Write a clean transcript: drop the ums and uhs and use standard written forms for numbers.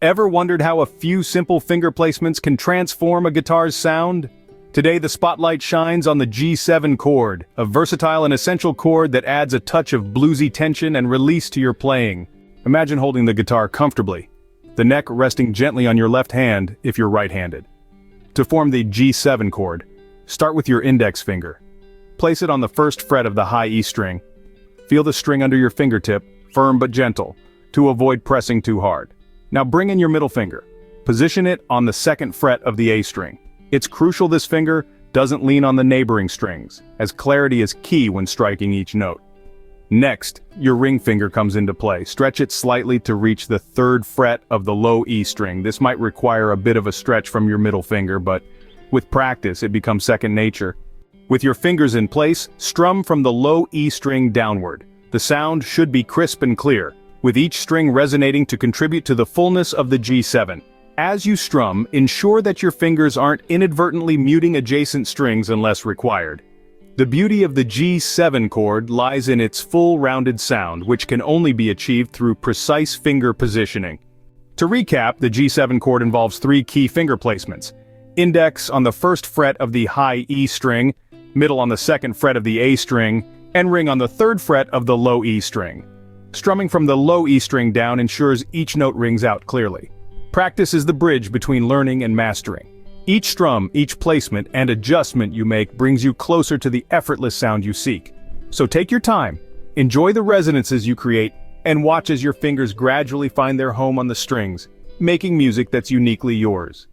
Ever wondered how a few simple finger placements can transform a guitar's sound? Today the spotlight shines on the G7 chord, a versatile and essential chord that adds a touch of bluesy tension and release to your playing. Imagine holding the guitar comfortably, the neck resting gently on your left hand if you're right-handed. To form the G7 chord, start with your index finger. Place it on the first fret of the high E string. Feel the string under your fingertip, firm but gentle, to avoid pressing too hard. Now bring in your middle finger. Position it on the second fret of the A string. It's crucial this finger doesn't lean on the neighboring strings, as clarity is key when striking each note. Next, your ring finger comes into play. Stretch it slightly to reach the third fret of the low E string. This might require a bit of a stretch from your middle finger, but with practice it becomes second nature. With your fingers in place, strum from the low E string downward. The sound should be crisp and clear, with each string resonating to contribute to the fullness of the G7. As you strum, ensure that your fingers aren't inadvertently muting adjacent strings unless required. The beauty of the G7 chord lies in its full rounded sound, which can only be achieved through precise finger positioning. To recap, the G7 chord involves 3 key finger placements: index on the first fret of the high E string, middle on the second fret of the A string, and ring on the third fret of the low E string. Strumming from the low E string down ensures each note rings out clearly. Practice is the bridge between learning and mastering. Each strum, each placement, and adjustment you make brings you closer to the effortless sound you seek. So take your time, enjoy the resonances you create, and watch as your fingers gradually find their home on the strings, making music that's uniquely yours.